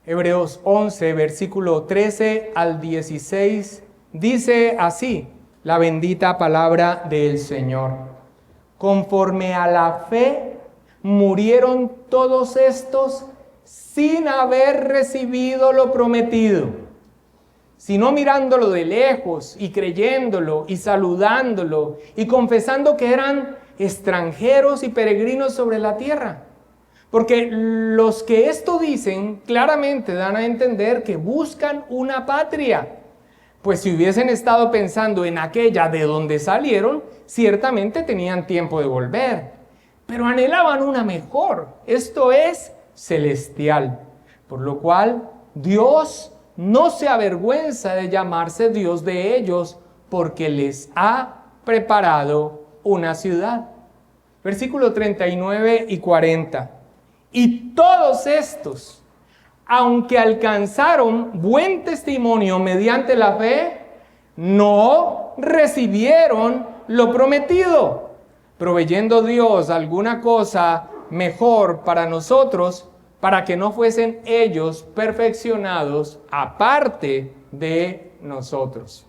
Hebreos 11, versículo 13 al 16, dice así la bendita palabra del Señor. Conforme a la fe, murieron todos estos sin haber recibido lo prometido, sino mirándolo de lejos y creyéndolo y saludándolo y confesando que eran extranjeros y peregrinos sobre la tierra. Porque los que esto dicen claramente dan a entender que buscan una patria. Pues si hubiesen estado pensando en aquella de donde salieron, ciertamente tenían tiempo de volver. Pero anhelaban una mejor, esto es celestial. Por lo cual Dios no se avergüenza de llamarse Dios de ellos, porque les ha preparado una ciudad. Versículo 39 y 40. Y todos estos, aunque alcanzaron buen testimonio mediante la fe, no recibieron lo prometido, proveyendo Dios alguna cosa mejor para nosotros, para que no fuesen ellos perfeccionados aparte de nosotros.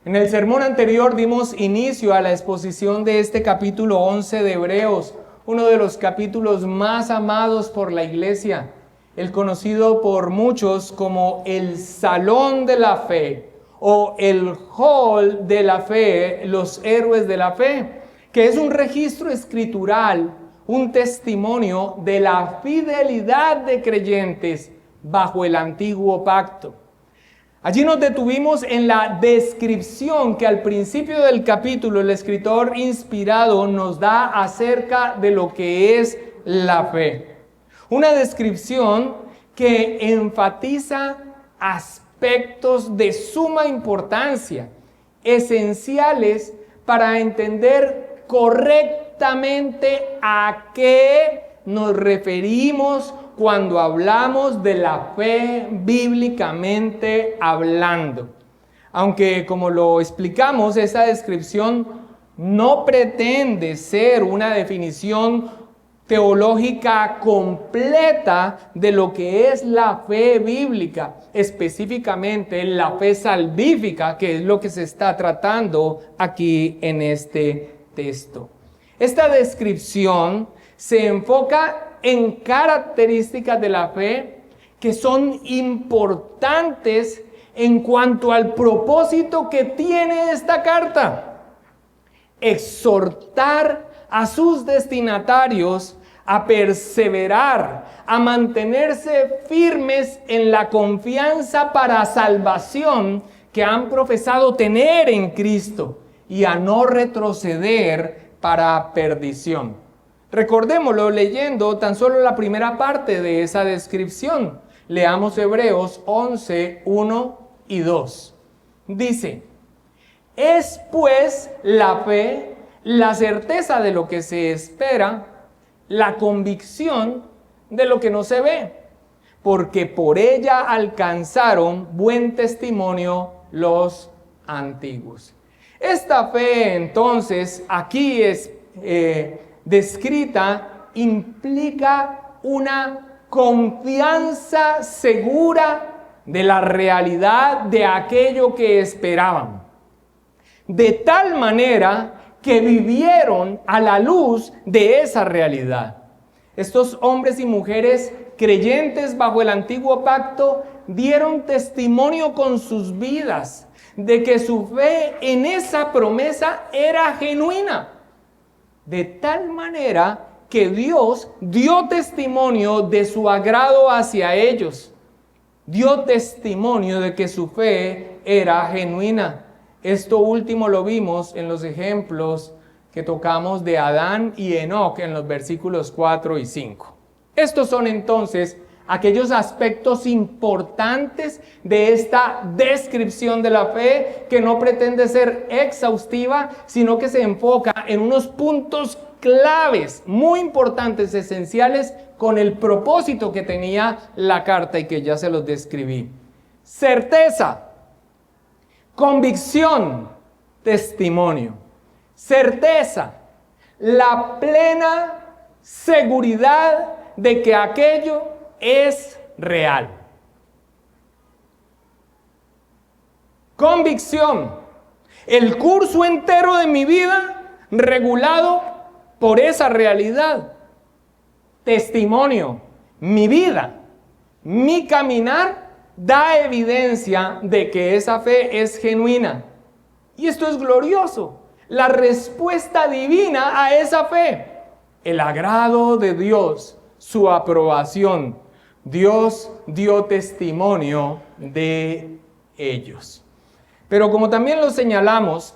En el sermón anterior dimos inicio a la exposición de este capítulo 11 de Hebreos, uno de los capítulos más amados por la iglesia, el conocido por muchos como el Salón de la Fe o el Hall de la Fe, los héroes de la fe, que es un registro escritural, un testimonio de la fidelidad de creyentes bajo el antiguo pacto. Allí nos detuvimos en la descripción que al principio del capítulo el escritor inspirado nos da acerca de lo que es la fe. Una descripción que enfatiza aspectos de suma importancia, esenciales para entender correctamente a qué nos referimos cuando hablamos de la fe bíblicamente hablando. Aunque, como lo explicamos, esa descripción no pretende ser una definición teológica completa de lo que es la fe bíblica, específicamente la fe salvífica, que es lo que se está tratando aquí en este texto. Esta descripción se enfoca en características de la fe que son importantes en cuanto al propósito que tiene esta carta: exhortar a sus destinatarios a perseverar, a mantenerse firmes en la confianza para salvación que han profesado tener en Cristo y a no retroceder para perdición. Recordémoslo leyendo tan solo la primera parte de esa descripción. Leamos Hebreos 11, 1 y 2. Dice: es pues la fe la certeza de lo que se espera, la convicción de lo que no se ve, porque por ella alcanzaron buen testimonio los antiguos. Esta fe, entonces, aquí es descrita, implica una confianza segura de la realidad de aquello que esperaban, de tal manera que vivieron a la luz de esa realidad. Estos hombres y mujeres creyentes bajo el antiguo pacto dieron testimonio con sus vidas de que su fe en esa promesa era genuina, de tal manera que Dios dio testimonio de su agrado hacia ellos, dio testimonio de que su fe era genuina. Esto último lo vimos en los ejemplos que tocamos de Adán y Enoc en los versículos 4 y 5. Estos son entonces aquellos aspectos importantes de esta descripción de la fe, que no pretende ser exhaustiva, sino que se enfoca en unos puntos claves, muy importantes, esenciales, con el propósito que tenía la carta y que ya se los describí. Certeza, convicción, testimonio. Certeza, la plena seguridad de que aquello es real. Convicción. El curso entero de mi vida regulado por esa realidad. Testimonio. Mi vida, mi caminar da evidencia de que esa fe es genuina. Y esto es glorioso. La respuesta divina a esa fe. El agrado de Dios, su aprobación. Dios dio testimonio de ellos. Pero como también lo señalamos,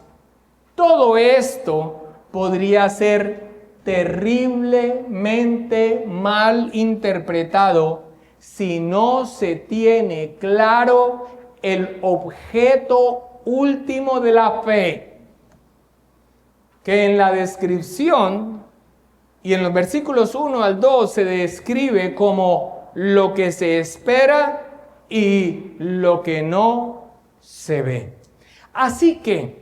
todo esto podría ser terriblemente mal interpretado si no se tiene claro el objeto último de la fe, que en la descripción y en los versículos 1 al 2 se describe como lo que se espera y lo que no se ve. Así que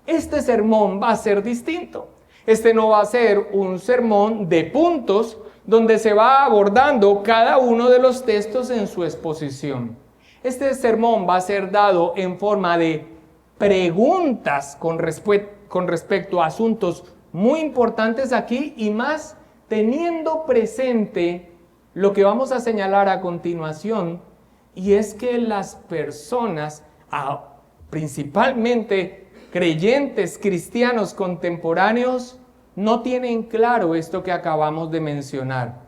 este sermón va a ser distinto. Este no va a ser un sermón de puntos donde se va abordando cada uno de los textos en su exposición. Este sermón va a ser dado en forma de preguntas con respecto a asuntos muy importantes aquí y más teniendo presente lo que vamos a señalar a continuación, y es que las personas, principalmente creyentes cristianos contemporáneos, no tienen claro esto que acabamos de mencionar.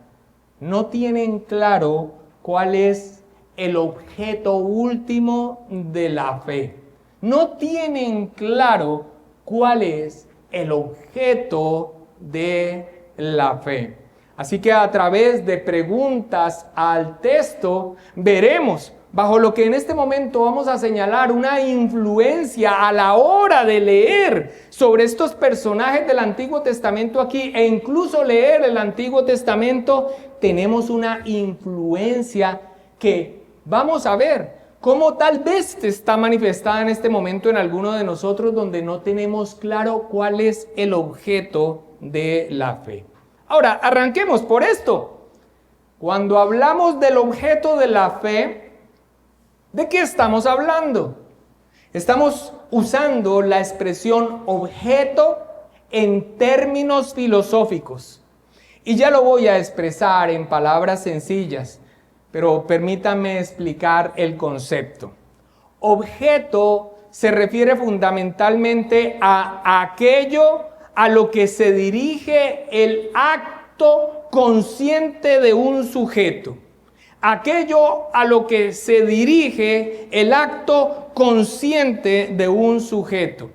No tienen claro cuál es el objeto último de la fe. No tienen claro cuál es el objeto de la fe. Así que a través de preguntas al texto veremos, bajo lo que en este momento vamos a señalar, una influencia a la hora de leer sobre estos personajes del Antiguo Testamento aquí, e incluso leer el Antiguo Testamento, tenemos una influencia que vamos a ver cómo tal vez está manifestada en este momento en alguno de nosotros, donde no tenemos claro cuál es el objeto de la fe. Ahora, arranquemos por esto. Cuando hablamos del objeto de la fe, ¿de qué estamos hablando? Estamos usando la expresión objeto en términos filosóficos. Y ya lo voy a expresar en palabras sencillas, pero permítanme explicar el concepto. Objeto se refiere fundamentalmente a aquello a lo que se dirige el acto consciente de un sujeto. Aquello a lo que se dirige el acto consciente de un sujeto.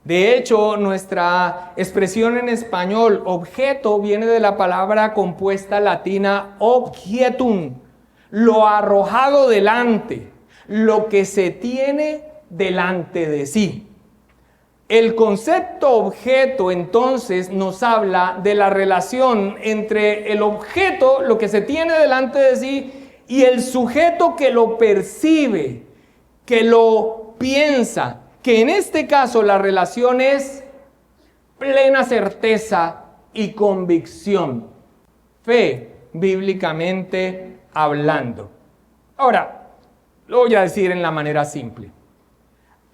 De hecho, nuestra expresión en español, objeto, viene de la palabra compuesta latina objetum, lo arrojado delante, lo que se tiene delante de sí. El concepto objeto entonces nos habla de la relación entre el objeto, lo que se tiene delante de sí, y el sujeto que lo percibe, que lo piensa, que en este caso la relación es plena certeza y convicción, fe bíblicamente hablando. Ahora, lo voy a decir en la manera simple.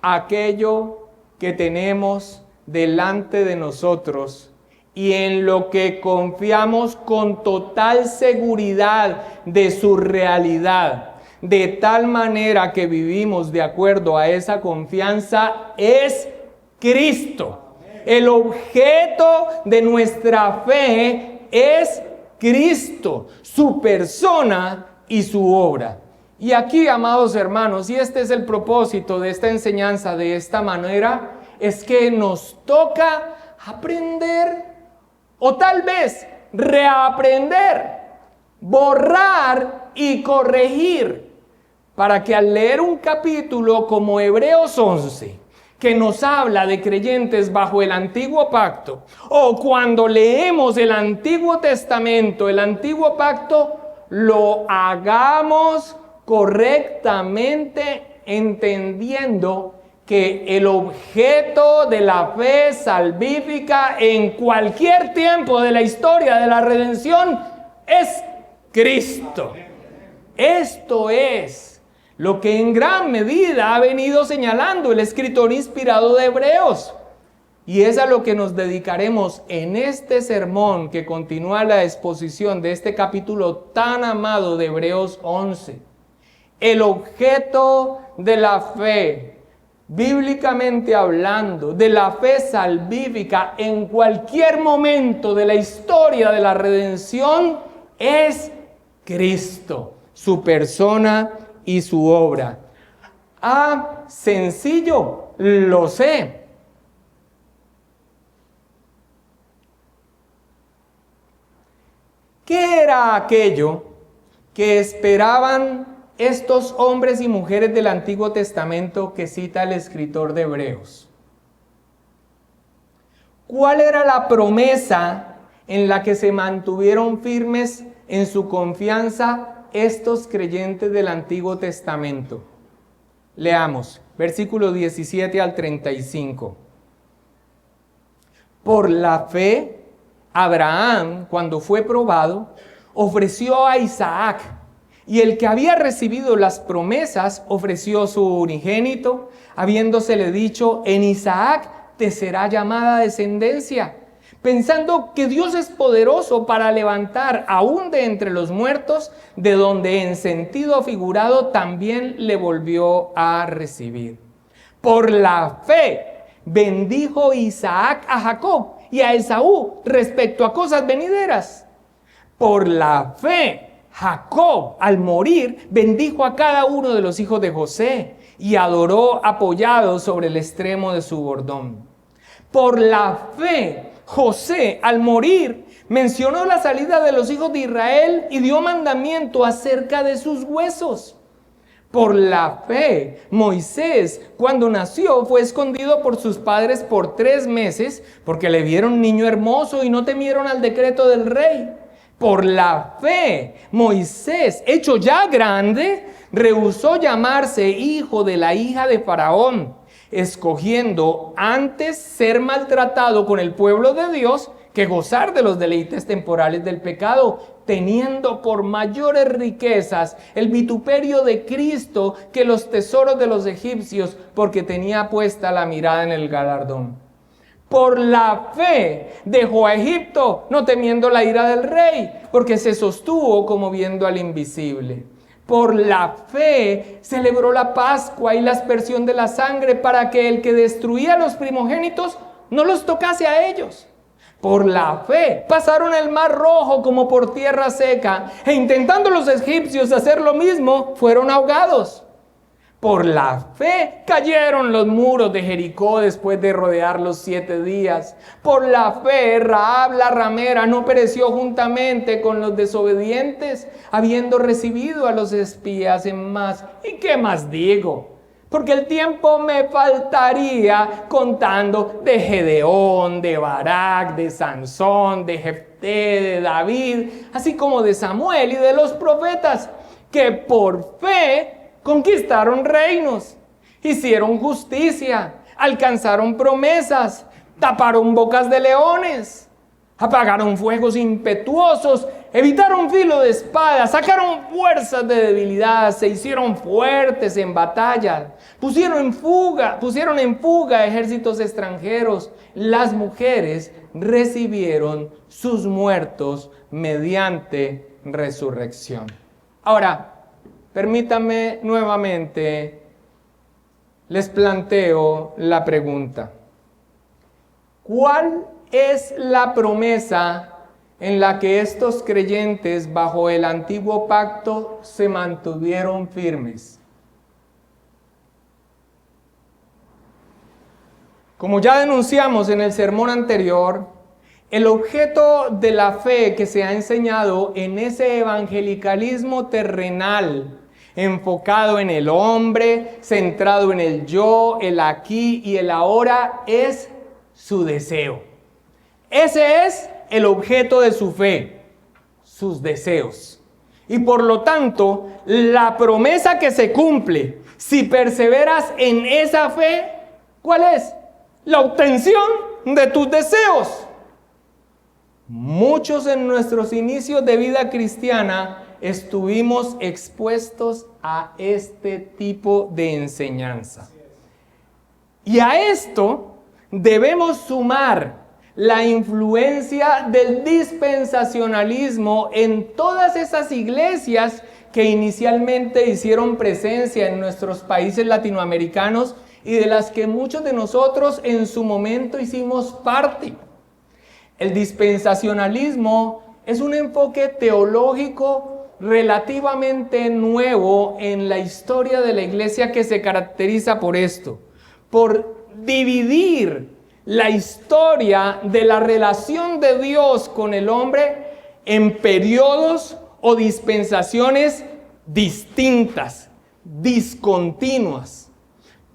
Aquello que tenemos delante de nosotros y en lo que confiamos con total seguridad de su realidad, de tal manera que vivimos de acuerdo a esa confianza, es Cristo. El objeto de nuestra fe es Cristo, su persona y su obra. Y aquí, amados hermanos, y este es el propósito de esta enseñanza de esta manera, es que nos toca aprender o tal vez reaprender, borrar y corregir, para que al leer un capítulo como Hebreos 11, que nos habla de creyentes bajo el antiguo pacto, o cuando leemos el Antiguo Testamento, el antiguo pacto, lo hagamos correctamente, entendiendo que el objeto de la fe salvífica en cualquier tiempo de la historia de la redención es Cristo. Esto es lo que en gran medida ha venido señalando el escritor inspirado de Hebreos. Y es a lo que nos dedicaremos en este sermón que continúa la exposición de este capítulo tan amado de Hebreos 11. El objeto de la fe, bíblicamente hablando, de la fe salvífica en cualquier momento de la historia de la redención es Cristo, su persona y su obra. Sencillo, lo sé. ¿Qué era aquello que esperaban estos hombres y mujeres del Antiguo Testamento que cita el escritor de Hebreos? ¿Cuál era la promesa en la que se mantuvieron firmes en su confianza estos creyentes del Antiguo Testamento? Leamos, versículos 17 al 35. Por la fe, Abraham, cuando fue probado, ofreció a Isaac, y el que había recibido las promesas ofreció su unigénito, habiéndosele dicho: en Isaac te será llamada descendencia, pensando que Dios es poderoso para levantar aún de entre los muertos, de donde en sentido figurado también le volvió a recibir. Por la fe bendijo Isaac a Jacob y a Esaú respecto a cosas venideras. Por la fe, Jacob, al morir, bendijo a cada uno de los hijos de José y adoró apoyado sobre el extremo de su bordón. Por la fe, José, al morir, mencionó la salida de los hijos de Israel y dio mandamiento acerca de sus huesos. Por la fe, Moisés, cuando nació, fue escondido por sus padres por 3 meses, porque le vieron niño hermoso y no temieron al decreto del rey. Por la fe, Moisés, hecho ya grande, rehusó llamarse hijo de la hija de Faraón, escogiendo antes ser maltratado con el pueblo de Dios que gozar de los deleites temporales del pecado, teniendo por mayores riquezas el vituperio de Cristo que los tesoros de los egipcios, porque tenía puesta la mirada en el galardón. Por la fe dejó a Egipto, no temiendo la ira del rey, porque se sostuvo como viendo al invisible. Por la fe celebró la Pascua y la aspersión de la sangre, para que el que destruía a los primogénitos no los tocase a ellos. Por la fe pasaron el mar rojo como por tierra seca, e intentando los egipcios hacer lo mismo, fueron ahogados. Por la fe cayeron los muros de Jericó después de rodearlos 7 días. Por la fe Rahab la ramera no pereció juntamente con los desobedientes, habiendo recibido a los espías en más. ¿Y qué más digo? Porque el tiempo me faltaría contando de Gedeón, de Barak, de Sansón, de Jefté, de David, así como de Samuel y de los profetas, que por fe conquistaron reinos, hicieron justicia, alcanzaron promesas, taparon bocas de leones, apagaron fuegos impetuosos, evitaron filo de espada, sacaron fuerzas de debilidad, se hicieron fuertes en batalla, pusieron en fuga ejércitos extranjeros. Las mujeres recibieron sus muertos mediante resurrección. Ahora, permítanme nuevamente, les planteo la pregunta: ¿cuál es la promesa en la que estos creyentes bajo el antiguo pacto se mantuvieron firmes? Como ya denunciamos en el sermón anterior, el objeto de la fe que se ha enseñado en ese evangelicalismo terrenal, enfocado en el hombre, centrado en el yo, el aquí y el ahora, es su deseo. Ese es el objeto de su fe, sus deseos. Y por lo tanto, la promesa que se cumple si perseveras en esa fe, ¿cuál es? La obtención de tus deseos. Muchos en nuestros inicios de vida cristiana estuvimos expuestos a este tipo de enseñanza. Y a esto debemos sumar la influencia del dispensacionalismo en todas esas iglesias que inicialmente hicieron presencia en nuestros países latinoamericanos y de las que muchos de nosotros en su momento hicimos parte. El dispensacionalismo es un enfoque teológico relativamente nuevo en la historia de la iglesia que se caracteriza por esto, por dividir la historia de la relación de Dios con el hombre en periodos o dispensaciones distintas, discontinuas.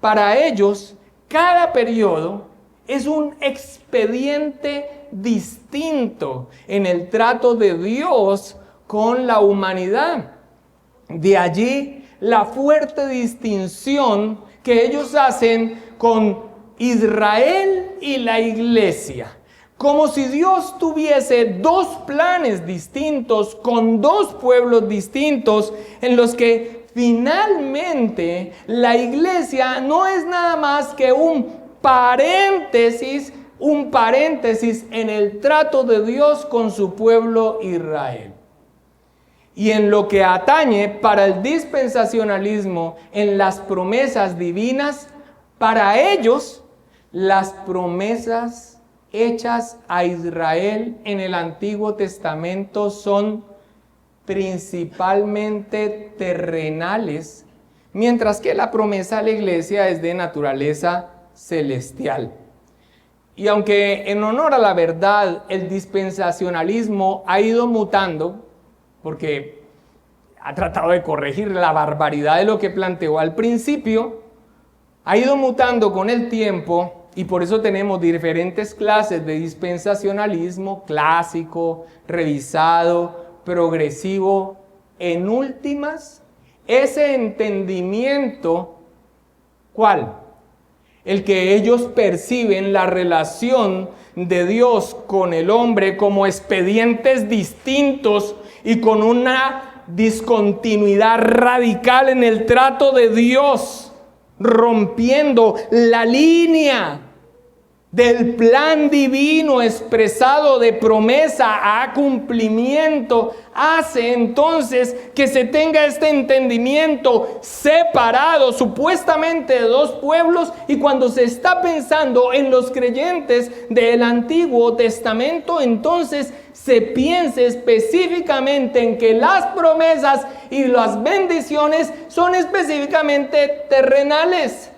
Para ellos, cada periodo es un expediente distinto en el trato de Dios con la humanidad. De allí la fuerte distinción que ellos hacen con Israel y la iglesia. Como si Dios tuviese dos planes distintos con dos pueblos distintos en los que finalmente la iglesia no es nada más que un paréntesis en el trato de Dios con su pueblo Israel. Y en lo que atañe para el dispensacionalismo en las promesas divinas, para ellos las promesas hechas a Israel en el Antiguo Testamento son principalmente terrenales, mientras que la promesa a la iglesia es de naturaleza celestial. Y aunque en honor a la verdad el dispensacionalismo ha ido mutando, porque ha tratado de corregir la barbaridad de lo que planteó al principio, ha ido mutando con el tiempo y por eso tenemos diferentes clases de dispensacionalismo: clásico, revisado, progresivo. En últimas, ese entendimiento, ¿cuál? El que ellos perciben la relación de Dios con el hombre como expedientes distintos y con una discontinuidad radical en el trato de Dios, rompiendo la línea del plan divino expresado de promesa a cumplimiento, hace entonces que se tenga este entendimiento separado supuestamente de dos pueblos. Y cuando se está pensando en los creyentes del Antiguo Testamento, entonces se piensa específicamente en que las promesas y las bendiciones son específicamente terrenales.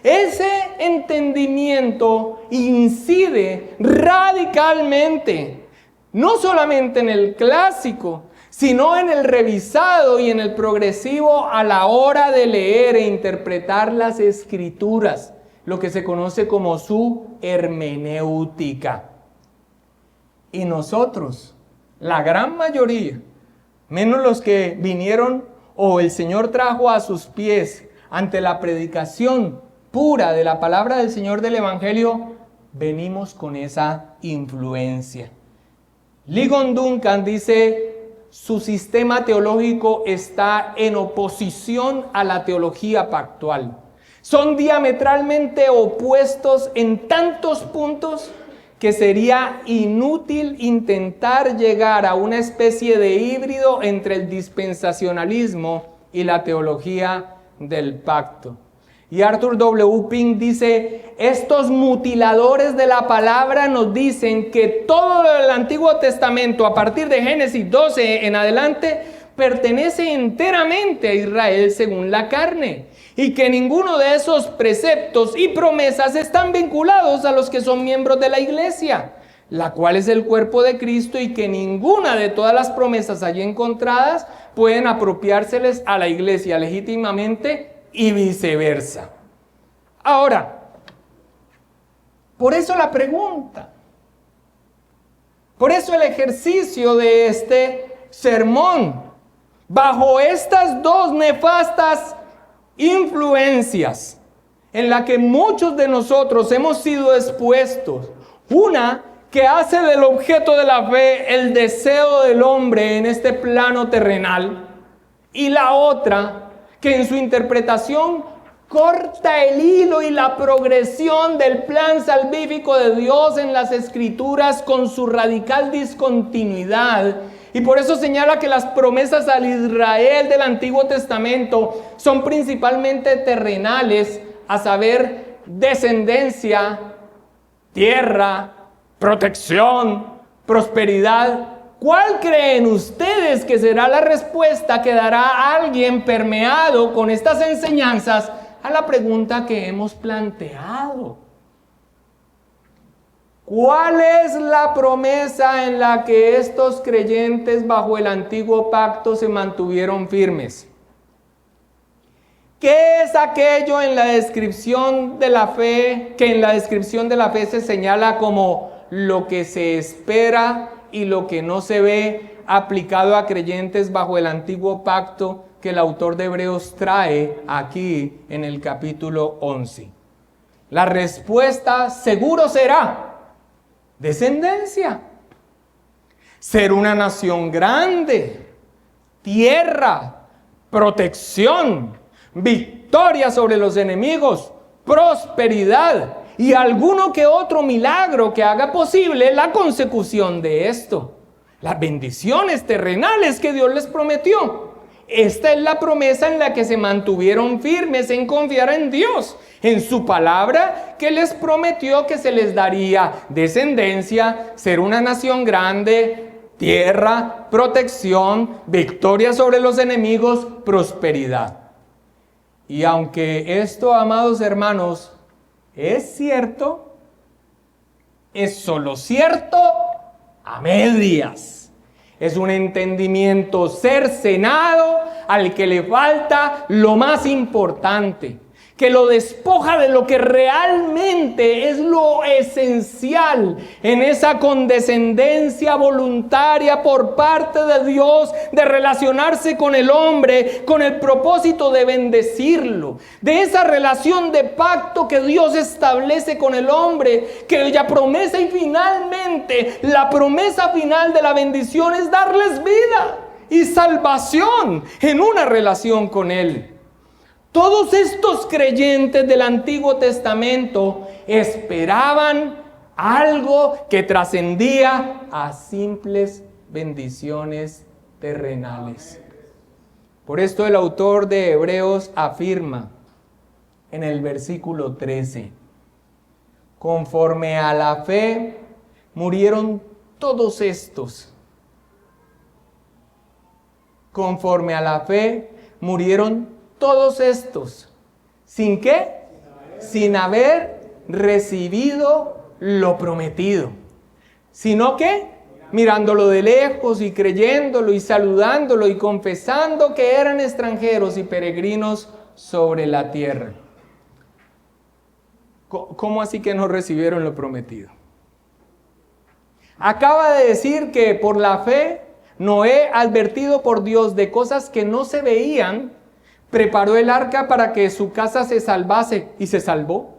Ese entendimiento incide radicalmente, no solamente en el clásico, sino en el revisado y en el progresivo a la hora de leer e interpretar las escrituras, lo que se conoce como su hermenéutica. Y nosotros, la gran mayoría, menos los que vinieron o el Señor trajo a sus pies ante la predicación pura de la palabra del Señor del Evangelio, venimos con esa influencia. Ligon Duncan dice: su sistema teológico está en oposición a la teología pactual. Son diametralmente opuestos en tantos puntos que sería inútil intentar llegar a una especie de híbrido entre el dispensacionalismo y la teología del pacto. Y Arthur W. Pink dice: estos mutiladores de la palabra nos dicen que todo el Antiguo Testamento, a partir de Génesis 12 en adelante, pertenece enteramente a Israel según la carne, y que ninguno de esos preceptos y promesas están vinculados a los que son miembros de la iglesia, la cual es el cuerpo de Cristo, y que ninguna de todas las promesas allí encontradas pueden apropiárseles a la iglesia legítimamente y viceversa. Ahora, por eso la pregunta, por eso el ejercicio de este sermón, bajo estas dos nefastas influencias en la que muchos de nosotros hemos sido expuestos. Una, que hace del objeto de la fe el deseo del hombre en este plano terrenal, y la otra que en su interpretación corta el hilo y la progresión del plan salvífico de Dios en las Escrituras con su radical discontinuidad. Y por eso señala que las promesas al Israel del Antiguo Testamento son principalmente terrenales, a saber, descendencia, tierra, protección, prosperidad. ¿Cuál creen ustedes que será la respuesta que dará alguien permeado con estas enseñanzas a la pregunta que hemos planteado? ¿Cuál es la promesa en la que estos creyentes bajo el antiguo pacto se mantuvieron firmes? ¿Qué es aquello en la descripción de la fe, que en la descripción de la fe se señala como lo que se espera y lo que no se ve, aplicado a creyentes bajo el antiguo pacto, que el autor de Hebreos trae aquí en el capítulo 11? La respuesta seguro será descendencia, ser una nación grande, tierra, protección, victoria sobre los enemigos, prosperidad y alguno que otro milagro que haga posible la consecución de esto. Las bendiciones terrenales que Dios les prometió. Esta es la promesa en la que se mantuvieron firmes en confiar en Dios, en su palabra que les prometió que se les daría descendencia, ser una nación grande, tierra, protección, victoria sobre los enemigos, prosperidad. Y aunque esto, amados hermanos, es cierto, es solo cierto a medias. Es un entendimiento cercenado al que le falta lo más importante, que lo despoja de lo que realmente es lo esencial en esa condescendencia voluntaria por parte de Dios de relacionarse con el hombre con el propósito de bendecirlo, de esa relación de pacto que Dios establece con el hombre, cuya promesa y finalmente la promesa final de la bendición es darles vida y salvación en una relación con Él. Todos estos creyentes del Antiguo Testamento esperaban algo que trascendía a simples bendiciones terrenales. Por esto el autor de Hebreos afirma en el versículo 13: conforme a la fe murieron todos estos. Conforme a la fe murieron todos estos. ¿Sin qué? Sin haber recibido lo prometido. ¿Sino qué? Mirándolo de lejos y creyéndolo y saludándolo y confesando que eran extranjeros y peregrinos sobre la tierra. ¿Cómo así que no recibieron lo prometido? Acaba de decir que por la fe Noé, advertido por Dios de cosas que no se veían, preparó el arca para que su casa se salvase y se salvó.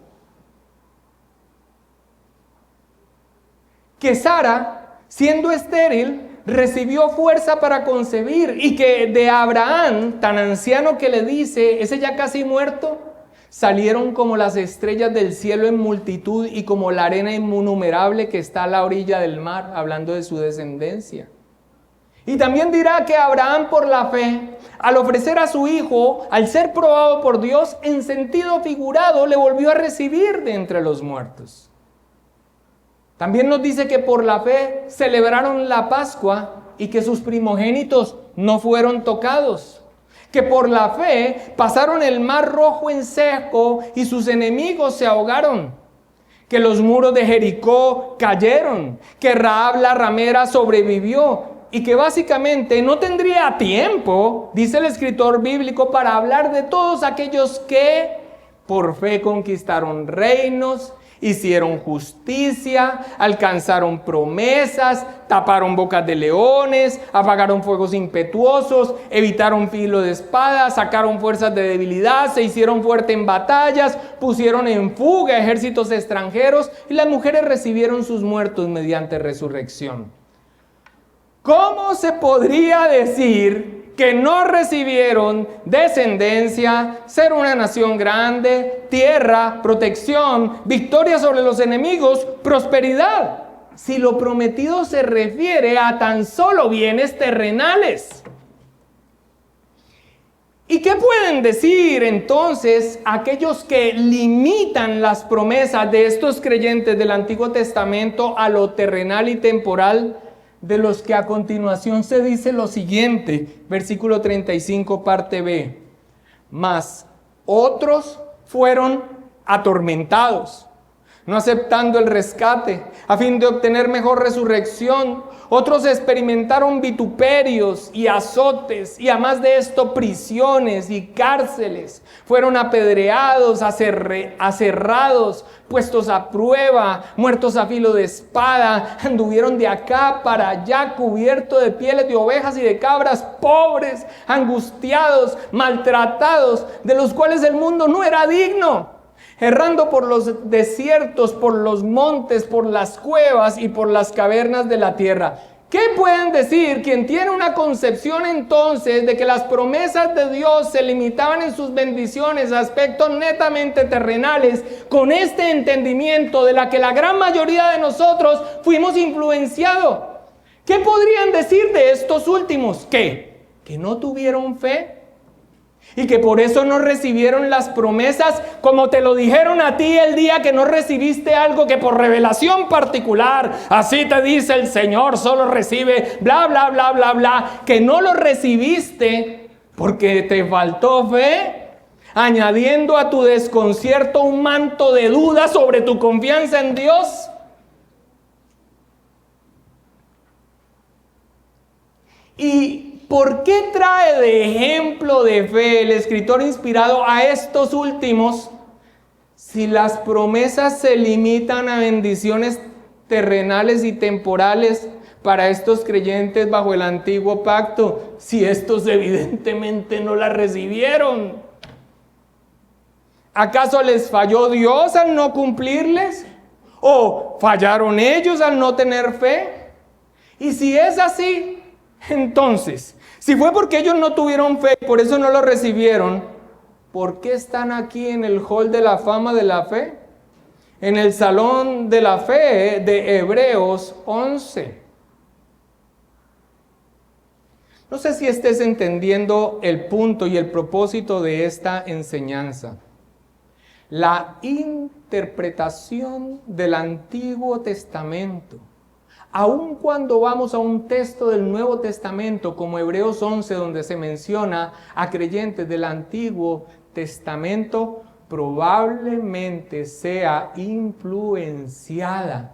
Que Sara, siendo estéril, recibió fuerza para concebir, y que de Abraham, tan anciano que le dice, ese ya casi muerto, salieron como las estrellas del cielo en multitud y como la arena innumerable que está a la orilla del mar, hablando de su descendencia. Y también dirá que Abraham, por la fe, al ofrecer a su hijo, al ser probado por Dios, en sentido figurado, le volvió a recibir de entre los muertos. También nos dice que por la fe celebraron la Pascua y que sus primogénitos no fueron tocados. Que por la fe pasaron el mar rojo en seco y sus enemigos se ahogaron. Que los muros de Jericó cayeron. Que Rahab la ramera sobrevivió. Y que básicamente no tendría tiempo, dice el escritor bíblico, para hablar de todos aquellos que por fe conquistaron reinos Hicieron justicia, alcanzaron promesas, taparon bocas de leones, apagaron fuegos impetuosos, evitaron filo de espada, sacaron fuerzas de debilidad, se hicieron fuerte en batallas, pusieron en fuga ejércitos extranjeros y las mujeres recibieron sus muertos mediante resurrección. ¿Cómo se podría decir que no recibieron descendencia, ser una nación grande, tierra, protección, victoria sobre los enemigos, prosperidad, si lo prometido se refiere a tan solo bienes terrenales? ¿Y qué pueden decir entonces aquellos que limitan las promesas de estos creyentes del Antiguo Testamento a lo terrenal y temporal? De los que a continuación se dice lo siguiente, versículo 35, parte B. Mas otros fueron atormentados, no aceptando el rescate, a fin de obtener mejor resurrección. Otros experimentaron vituperios y azotes, y además de esto prisiones y cárceles. Fueron apedreados, aserrados, puestos a prueba, muertos a filo de espada. Anduvieron de acá para allá, cubiertos de pieles de ovejas y de cabras, pobres, angustiados, maltratados, de los cuales el mundo no era digno. Errando por los desiertos, por los montes, por las cuevas y por las cavernas de la tierra. ¿Qué pueden decir quien tiene una concepción entonces de que las promesas de Dios se limitaban en sus bendiciones a aspectos netamente terrenales, con este entendimiento de la que la gran mayoría de nosotros fuimos influenciados? ¿Qué podrían decir de estos últimos? ¿Qué? ¿Que no tuvieron fe? Y que por eso no recibieron las promesas, como te lo dijeron a ti el día que no recibiste algo que por revelación particular, así te dice el Señor, solo recibe bla, bla, bla, bla, bla, que no lo recibiste porque te faltó fe, añadiendo a tu desconcierto un manto de duda sobre tu confianza en Dios. Y ¿por qué trae de ejemplo de fe el escritor inspirado a estos últimos si las promesas se limitan a bendiciones terrenales y temporales para estos creyentes bajo el antiguo pacto? Si estos evidentemente no las recibieron. ¿Acaso les falló Dios al no cumplirles? ¿O fallaron ellos al no tener fe? Y si es así, entonces, si fue porque ellos no tuvieron fe y por eso no lo recibieron, ¿por qué están aquí en el hall de la fama de la fe? En el salón de la fe de Hebreos 11. No sé si estés entendiendo el punto y el propósito de esta enseñanza. La interpretación del Antiguo Testamento, aun cuando vamos a un texto del Nuevo Testamento como Hebreos 11, donde se menciona a creyentes del Antiguo Testamento, probablemente sea influenciada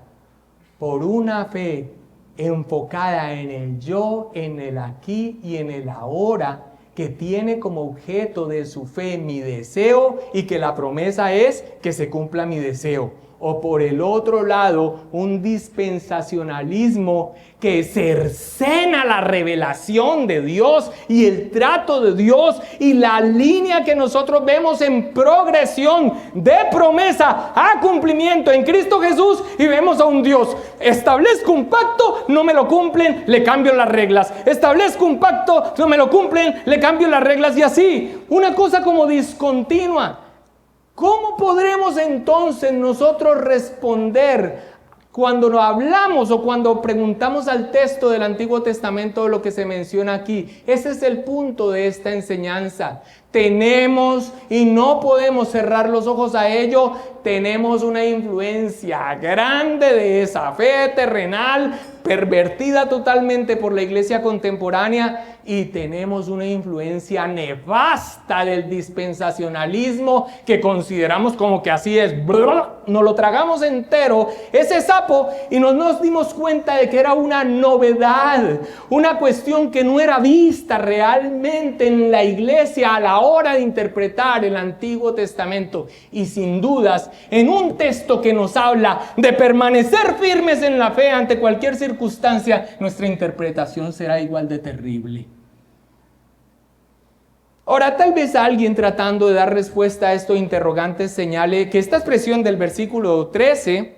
por una fe enfocada en el yo, en el aquí y en el ahora, que tiene como objeto de su fe mi deseo y que la promesa es que se cumpla mi deseo. O por el otro lado, un dispensacionalismo que cercena la revelación de Dios y el trato de Dios y la línea que nosotros vemos en progresión de promesa a cumplimiento en Cristo Jesús, y vemos a un Dios: establezco un pacto, no me lo cumplen, le cambio las reglas. Establezco un pacto, no me lo cumplen, le cambio las reglas, y así, una cosa como discontinua. ¿Cómo podremos entonces nosotros responder cuando nos hablamos o cuando preguntamos al texto del Antiguo Testamento de lo que se menciona aquí? Ese es el punto de esta enseñanza. Tenemos, y no podemos cerrar los ojos a ello, tenemos una influencia grande de esa fe terrenal pervertida totalmente por la iglesia contemporánea y tenemos una influencia nefasta del dispensacionalismo que consideramos como que así es, nos lo tragamos entero, ese sapo, y no nos dimos cuenta de que era una novedad, una cuestión que no era vista realmente en la iglesia a la hora de interpretar el Antiguo Testamento. Y sin dudas, en un texto que nos habla de permanecer firmes en la fe ante cualquier circunstancia, nuestra interpretación será igual de terrible. Ahora, tal vez alguien tratando de dar respuesta a estos interrogantes señale que esta expresión del versículo 13,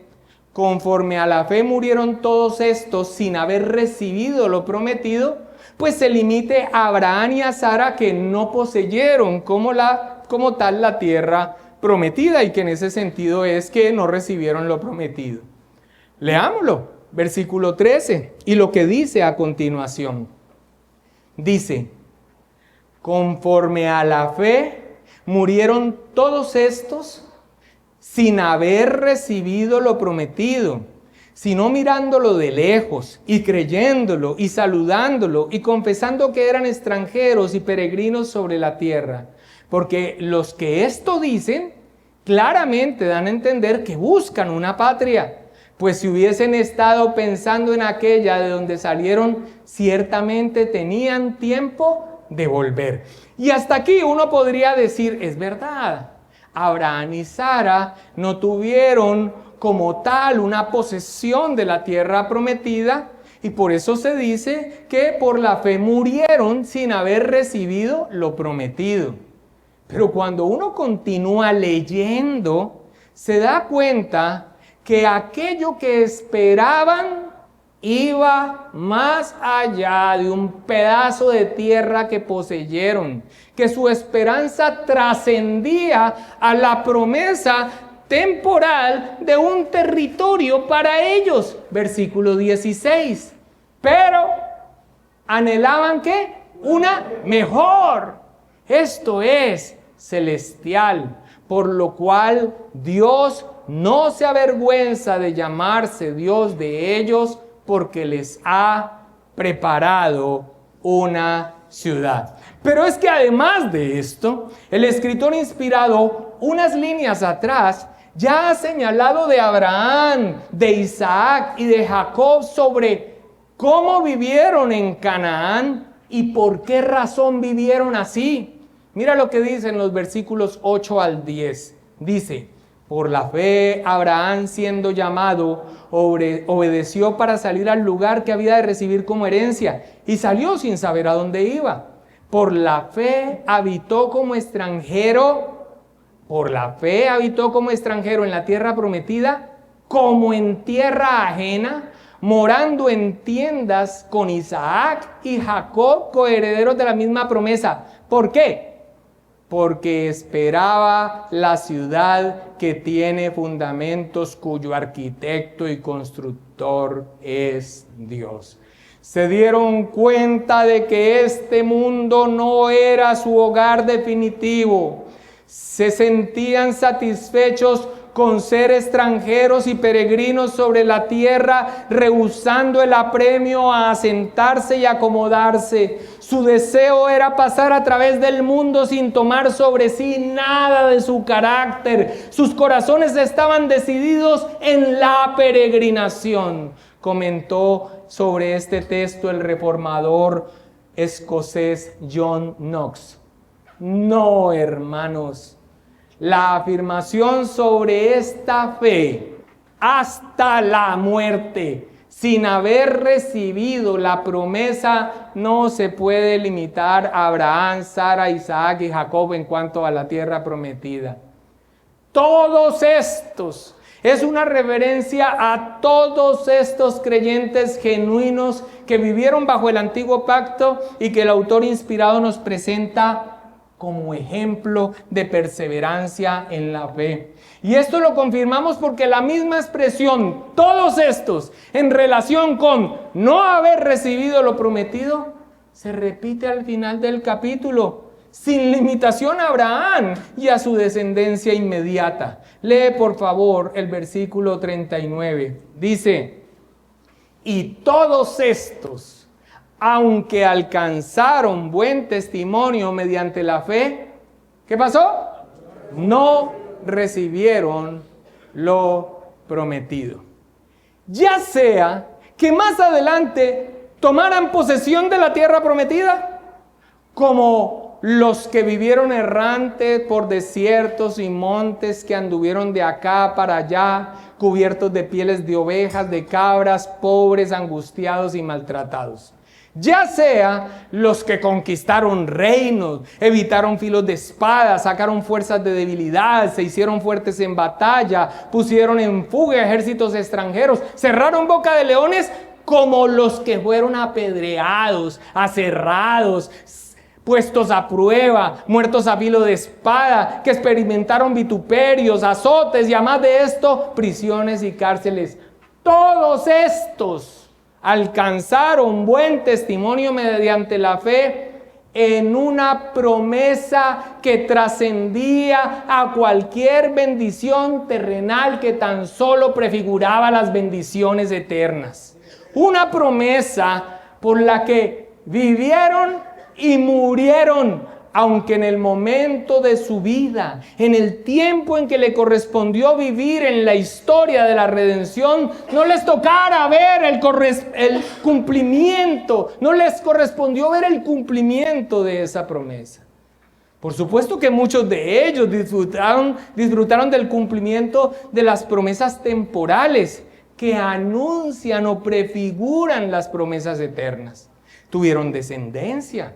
conforme a la fe murieron todos estos sin haber recibido lo prometido, pues se limite a Abraham y a Sara, que no poseyeron como tal la tierra prometida, y que en ese sentido es que no recibieron lo prometido. Leámoslo, versículo 13, y lo que dice a continuación. Dice: conforme a la fe murieron todos estos sin haber recibido lo prometido, sino mirándolo de lejos y creyéndolo y saludándolo y confesando que eran extranjeros y peregrinos sobre la tierra. Porque los que esto dicen claramente dan a entender que buscan una patria, pues si hubiesen estado pensando en aquella de donde salieron, ciertamente tenían tiempo de volver. Y hasta aquí uno podría decir, es verdad, Abraham y Sara no tuvieron como tal una posesión de la tierra prometida, y por eso se dice que por la fe murieron sin haber recibido lo prometido. Pero cuando uno continúa leyendo, se da cuenta que aquello que esperaban iba más allá de un pedazo de tierra que poseyeron, que su esperanza trascendía a la promesa temporal de un territorio para ellos. Versículo 16. Pero anhelaban ¿qué? Una mejor, esto es, celestial, por lo cual Dios no se avergüenza de llamarse Dios de ellos, porque les ha preparado una ciudad. Pero es que además de esto, el escritor inspirado, unas líneas atrás, ya ha señalado de Abraham, de Isaac y de Jacob sobre cómo vivieron en Canaán y por qué razón vivieron así. Mira lo que dice en los versículos 8 al 10. Dice: por la fe, Abraham, siendo llamado, obedeció para salir al lugar que había de recibir como herencia, y salió sin saber a dónde iba. Por la fe habitó como extranjero en la tierra prometida, como en tierra ajena, morando en tiendas con Isaac y Jacob, coherederos de la misma promesa. ¿Por qué? Porque esperaba la ciudad que tiene fundamentos, cuyo arquitecto y constructor es Dios. Se dieron cuenta de que este mundo no era su hogar definitivo. Se sentían satisfechos con ser extranjeros y peregrinos sobre la tierra, rehusando el apremio a asentarse y acomodarse. Su deseo era pasar a través del mundo sin tomar sobre sí nada de su carácter. Sus corazones estaban decididos en la peregrinación. Comentó sobre este texto el reformador escocés John Knox. No, hermanos. La afirmación sobre esta fe hasta la muerte, sin haber recibido la promesa, no se puede limitar a Abraham, Sara, Isaac y Jacob en cuanto a la tierra prometida. Todos estos, es una referencia a todos estos creyentes genuinos que vivieron bajo el antiguo pacto y que el autor inspirado nos presenta como ejemplo de perseverancia en la fe. Y esto lo confirmamos porque la misma expresión, todos estos, en relación con no haber recibido lo prometido, se repite al final del capítulo, sin limitación a Abraham y a su descendencia inmediata. Lee por favor el versículo 39. Dice: Y todos estos, aunque alcanzaron buen testimonio mediante la fe, ¿qué pasó? No recibieron lo prometido. Ya sea que más adelante tomaran posesión de la tierra prometida, como los que vivieron errantes por desiertos y montes, que anduvieron de acá para allá, cubiertos de pieles de ovejas, de cabras, pobres, angustiados y maltratados. Ya sea los que conquistaron reinos, evitaron filos de espada, sacaron fuerzas de debilidad, se hicieron fuertes en batalla, pusieron en fuga ejércitos extranjeros, cerraron boca de leones, como los que fueron apedreados, aserrados, puestos a prueba, muertos a filo de espada, que experimentaron vituperios, azotes y además de esto, prisiones y cárceles. Todos estos alcanzaron buen testimonio mediante la fe en una promesa que trascendía a cualquier bendición terrenal que tan solo prefiguraba las bendiciones eternas. Una promesa por la que vivieron y murieron, aunque en el momento de su vida, en el tiempo en que le correspondió vivir en la historia de la redención, no les tocara ver el cumplimiento, no les correspondió ver el cumplimiento de esa promesa. Por supuesto que muchos de ellos disfrutaron del cumplimiento de las promesas temporales que anuncian o prefiguran las promesas eternas. Tuvieron descendencia.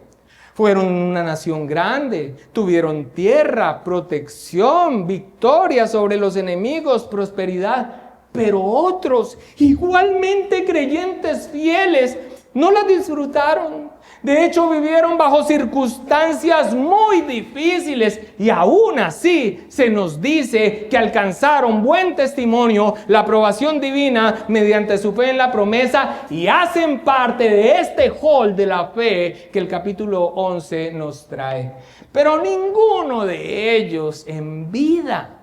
Fueron una nación grande, tuvieron tierra, protección, victoria sobre los enemigos, prosperidad. Pero otros, igualmente creyentes fieles, no las disfrutaron. De hecho, vivieron bajo circunstancias muy difíciles y aún así se nos dice que alcanzaron buen testimonio, la aprobación divina mediante su fe en la promesa y hacen parte de este hall de la fe que el capítulo 11 nos trae. Pero ninguno de ellos en vida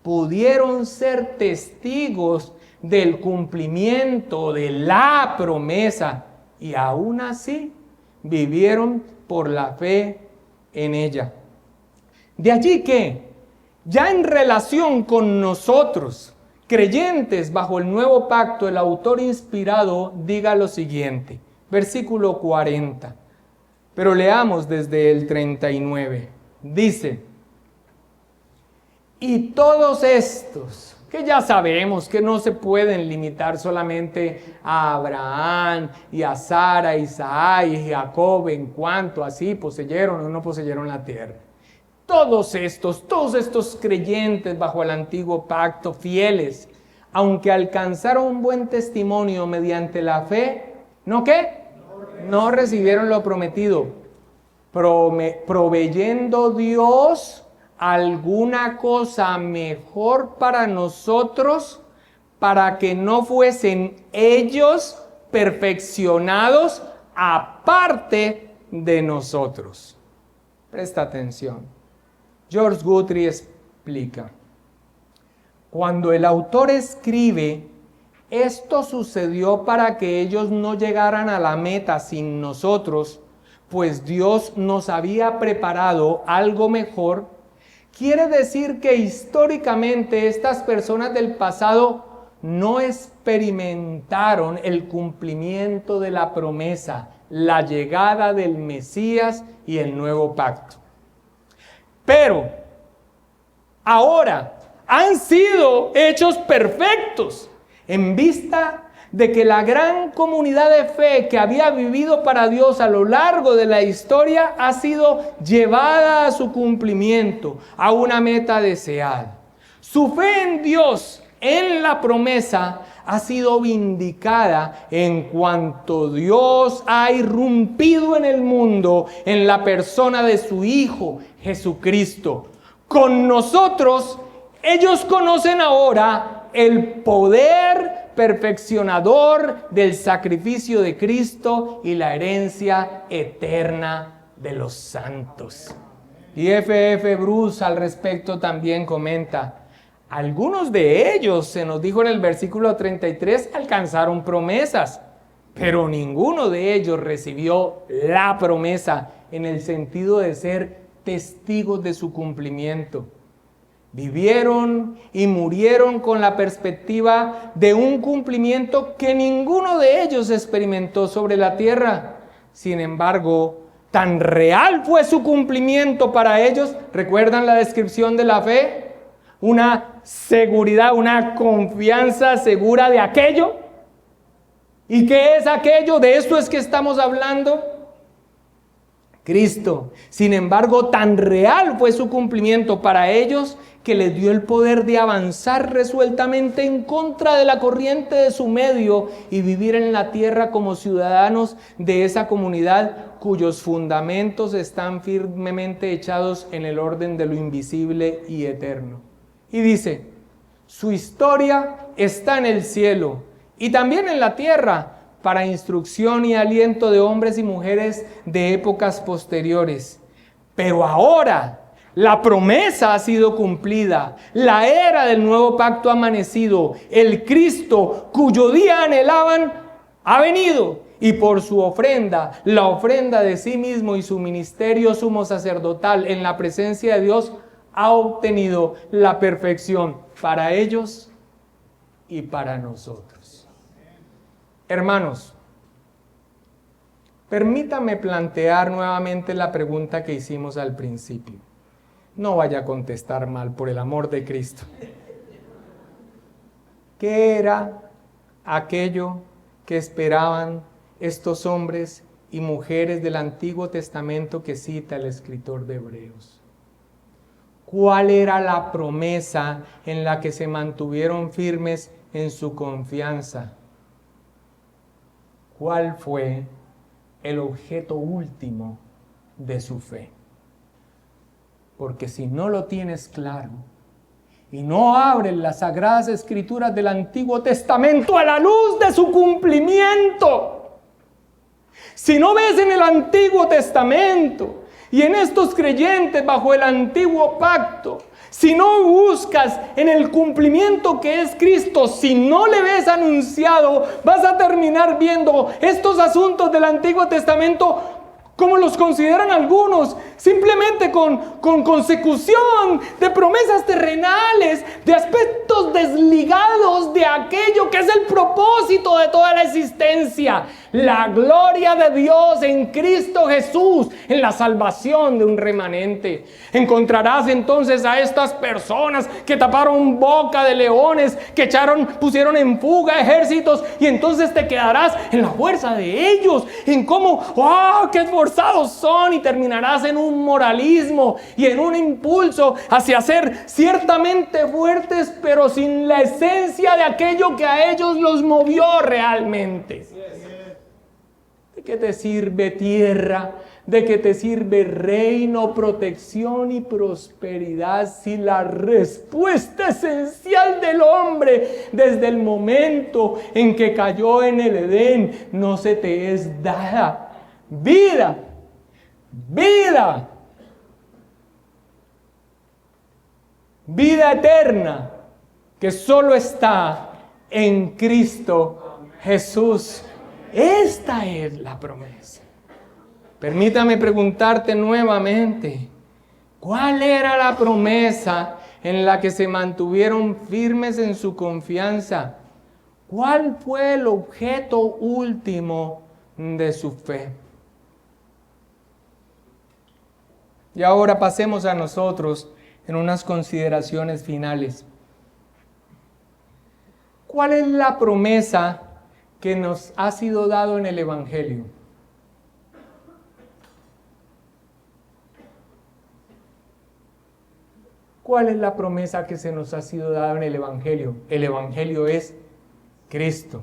pudieron ser testigos del cumplimiento de la promesa y aún así vivieron por la fe en ella. De allí que, ya en relación con nosotros, creyentes bajo el nuevo pacto, el autor inspirado diga lo siguiente, versículo 40, pero leamos desde el 39. Dice, y todos estos, que ya sabemos que no se pueden limitar solamente a Abraham y a Sara, Isaac y Jacob en cuanto a si poseyeron o no poseyeron la tierra. Todos estos creyentes bajo el antiguo pacto, fieles, aunque alcanzaron un buen testimonio mediante la fe, ¿no qué? No recibieron lo prometido, proveyendo Dios alguna cosa mejor para nosotros, para que no fuesen ellos perfeccionados aparte de nosotros. Presta atención. George Guthrie explica, cuando el autor escribe, esto sucedió para que ellos no llegaran a la meta sin nosotros, pues Dios nos había preparado algo mejor. Quiere decir que históricamente estas personas del pasado no experimentaron el cumplimiento de la promesa, la llegada del Mesías y el nuevo pacto. Pero ahora han sido hechos perfectos en vista de que la gran comunidad de fe que había vivido para Dios a lo largo de la historia ha sido llevada a su cumplimiento, a una meta deseada. Su fe en Dios, en la promesa, ha sido vindicada en cuanto Dios ha irrumpido en el mundo en la persona de su Hijo, Jesucristo. Con nosotros, ellos conocen ahora el poder perfeccionador del sacrificio de Cristo y la herencia eterna de los santos. Y F.F. Bruce al respecto también comenta, Algunos de ellos, se nos dijo en el versículo 33, alcanzaron promesas, pero ninguno de ellos recibió la promesa en el sentido de ser testigos de su cumplimiento. Vivieron y murieron con la perspectiva de un cumplimiento que ninguno de ellos experimentó sobre la tierra. Sin embargo, tan real fue su cumplimiento para ellos. ¿Recuerdan la descripción de la fe? Una seguridad, una confianza segura de aquello. ¿Y qué es aquello? De esto es que estamos hablando. Cristo. Sin embargo, tan real fue su cumplimiento para ellos que les dio el poder de avanzar resueltamente en contra de la corriente de su medio y vivir en la tierra como ciudadanos de esa comunidad cuyos fundamentos están firmemente echados en el orden de lo invisible y eterno. Y dice, su historia está en el cielo y también en la tierra, para instrucción y aliento de hombres y mujeres de épocas posteriores. Pero ahora la promesa ha sido cumplida, la era del nuevo pacto ha amanecido, el Cristo cuyo día anhelaban ha venido, y por su ofrenda, la ofrenda de sí mismo y su ministerio sumo sacerdotal en la presencia de Dios, ha obtenido la perfección para ellos y para nosotros. Hermanos, permítame plantear nuevamente la pregunta que hicimos al principio. No vaya a contestar mal, por el amor de Cristo. ¿Qué era aquello que esperaban estos hombres y mujeres del Antiguo Testamento que cita el escritor de Hebreos? ¿Cuál era la promesa en la que se mantuvieron firmes en su confianza? ¿Cuál fue el objeto último de su fe? Porque si no lo tienes claro y no abres las sagradas escrituras del Antiguo Testamento a la luz de su cumplimiento, si no ves en el Antiguo Testamento y en estos creyentes bajo el antiguo pacto, si no buscas en el cumplimiento que es Cristo, si no le ves anunciado, vas a terminar viendo estos asuntos del Antiguo Testamento como los consideran algunos, simplemente con consecución de promesas terrenales, de aspectos desligados de aquello que es el propósito de toda la existencia, la gloria de Dios en Cristo Jesús, en la salvación de un remanente. Encontrarás entonces a estas personas que taparon boca de leones, que pusieron en fuga ejércitos, y entonces te quedarás en la fuerza de ellos, en cómo, ¡oh, qué esforzados son! Y terminarás en un moralismo y en un impulso hacia ser ciertamente fuertes, pero sin la esencia de aquello que a ellos los movió realmente. ¿De qué te sirve tierra? ¿De qué te sirve reino, protección y prosperidad si la respuesta esencial del hombre desde el momento en que cayó en el Edén no se te es dada? Vida, vida, vida eterna que solo está en Cristo Jesús. Esta es la promesa. Permítame preguntarte nuevamente, ¿cuál era la promesa en la que se mantuvieron firmes en su confianza? ¿Cuál fue el objeto último de su fe? Y ahora pasemos a nosotros en unas consideraciones finales. ¿Cuál es la promesa que nos ha sido dado en el Evangelio? ¿Cuál es la promesa que se nos ha sido dada en el Evangelio? El Evangelio es Cristo.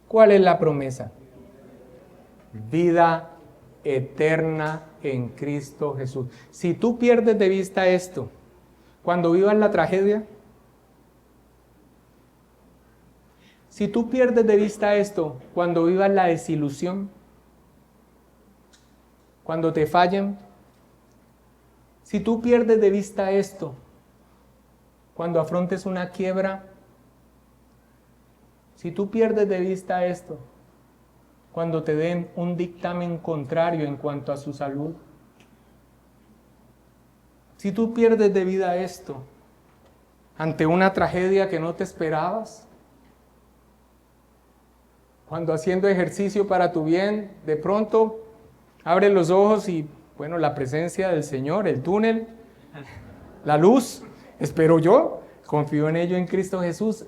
¿Cuál es la promesa? Vida eterna en Cristo Jesús. Si tú pierdes de vista esto, cuando vivas la tragedia, si tú pierdes de vista esto, cuando vivas la desilusión, cuando te fallen, si tú pierdes de vista esto, cuando afrontes una quiebra, si tú pierdes de vista esto, cuando te den un dictamen contrario en cuanto a su salud, si tú pierdes de vida esto ante una tragedia que no te esperabas, cuando haciendo ejercicio para tu bien, de pronto abres los ojos y, bueno, la presencia del Señor, el túnel, la luz, espero yo, confío en ello en Cristo Jesús.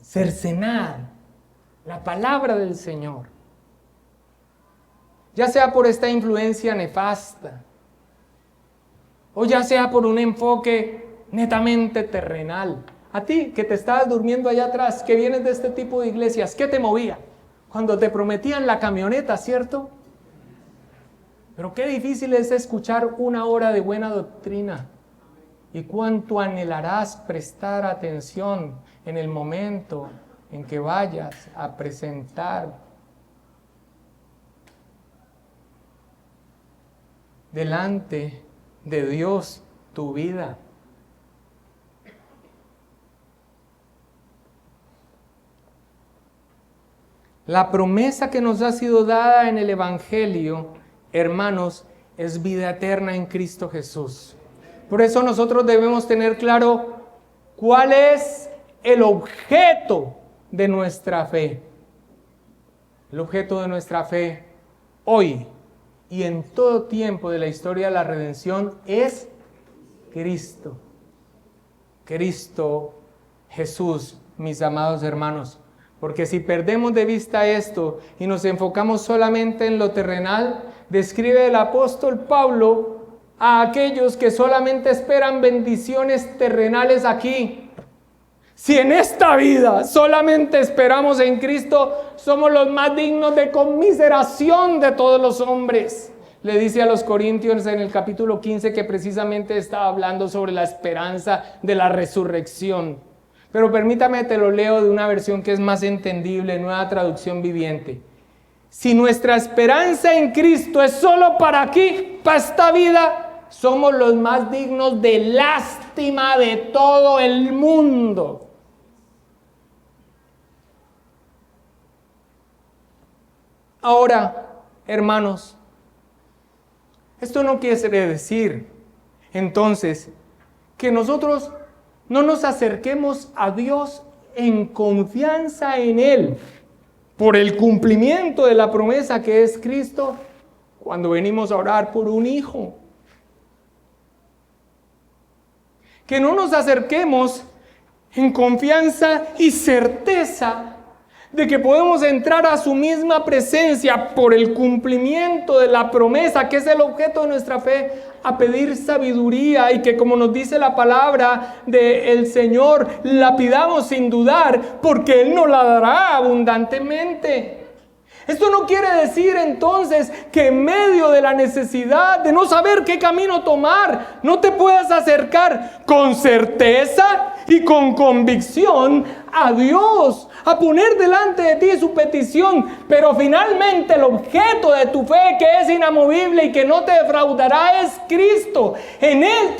Cercenar la palabra del Señor, ya sea por esta influencia nefasta, o ya sea por un enfoque netamente terrenal. A ti que te estabas durmiendo allá atrás, que vienes de este tipo de iglesias, ¿qué te movía? Cuando te prometían la camioneta, ¿cierto? Pero qué difícil es escuchar una hora de buena doctrina. Y cuánto anhelarás prestar atención en el momento en que vayas a presentar delante de Dios tu vida. La promesa que nos ha sido dada en el Evangelio, hermanos, es vida eterna en Cristo Jesús. Por eso nosotros debemos tener claro cuál es el objeto de nuestra fe. El objeto de nuestra fe hoy y en todo tiempo de la historia de la redención es Cristo. Cristo Jesús, mis amados hermanos. Porque si perdemos de vista esto y nos enfocamos solamente en lo terrenal, describe el apóstol Pablo a aquellos que solamente esperan bendiciones terrenales aquí. Si en esta vida solamente esperamos en Cristo, somos los más dignos de conmiseración de todos los hombres. Le dice a los Corintios en el capítulo 15 que precisamente estaba hablando sobre la esperanza de la resurrección. Pero permítame, te lo leo de una versión que es más entendible, Nueva Traducción Viviente. Si nuestra esperanza en Cristo es solo para aquí, para esta vida, somos los más dignos de lástima de todo el mundo. Ahora, hermanos, esto no quiere decir, entonces, que nosotros no nos acerquemos a Dios en confianza en Él por el cumplimiento de la promesa que es Cristo cuando venimos a orar por un hijo. Que no nos acerquemos en confianza y certeza de que podemos entrar a su misma presencia por el cumplimiento de la promesa, que es el objeto de nuestra fe, a pedir sabiduría, y que, como nos dice la palabra del Señor, la pidamos sin dudar, porque Él nos la dará abundantemente. Esto no quiere decir entonces que en medio de la necesidad de no saber qué camino tomar, no te puedas acercar con certeza y con convicción a Dios, a poner delante de ti su petición. Pero finalmente el objeto de tu fe, que es inamovible y que no te defraudará, es Cristo. En Él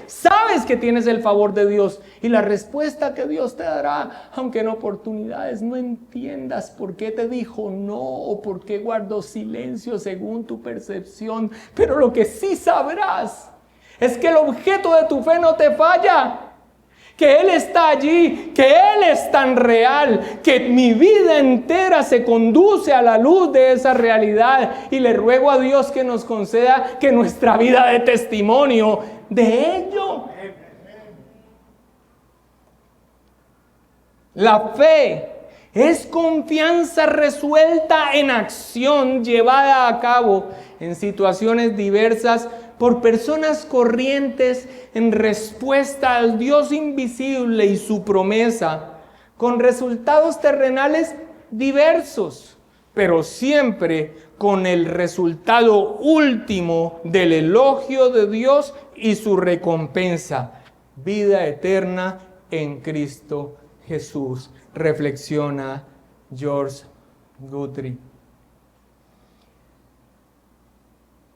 sabes que tienes el favor de Dios y la respuesta que Dios te dará, aunque en oportunidades no entiendas por qué te dijo no o por qué guardó silencio según tu percepción. Pero lo que sí sabrás es que el objeto de tu fe no te falla, que Él está allí, que Él es tan real, que mi vida entera se conduce a la luz de esa realidad. Y le ruego a Dios que nos conceda que nuestra vida dé testimonio de ello. La fe es confianza resuelta en acción, llevada a cabo en situaciones diversas por personas corrientes en respuesta al Dios invisible y su promesa, con resultados terrenales diversos, pero siempre con el resultado último del elogio de Dios y su recompensa, vida eterna en Cristo Jesús. Reflexiona George Guthrie.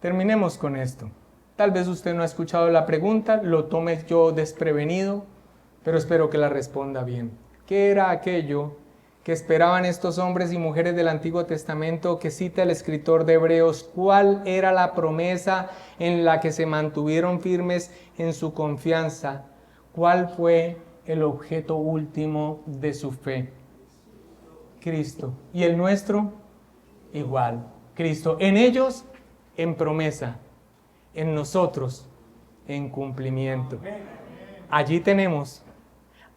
Terminemos con esto. Tal vez usted no ha escuchado la pregunta, lo tome yo desprevenido, pero espero que la responda bien. ¿Qué era aquello que esperaban estos hombres y mujeres del Antiguo Testamento que cita el escritor de Hebreos? ¿Cuál era la promesa en la que se mantuvieron firmes en su confianza? ¿Cuál fue el objeto último de su fe? Cristo. ¿Y el nuestro? Igual. Cristo. En ellos, en promesa. En nosotros, en cumplimiento. Allí tenemos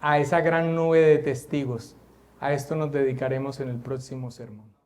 a esa gran nube de testigos. A esto nos dedicaremos en el próximo sermón.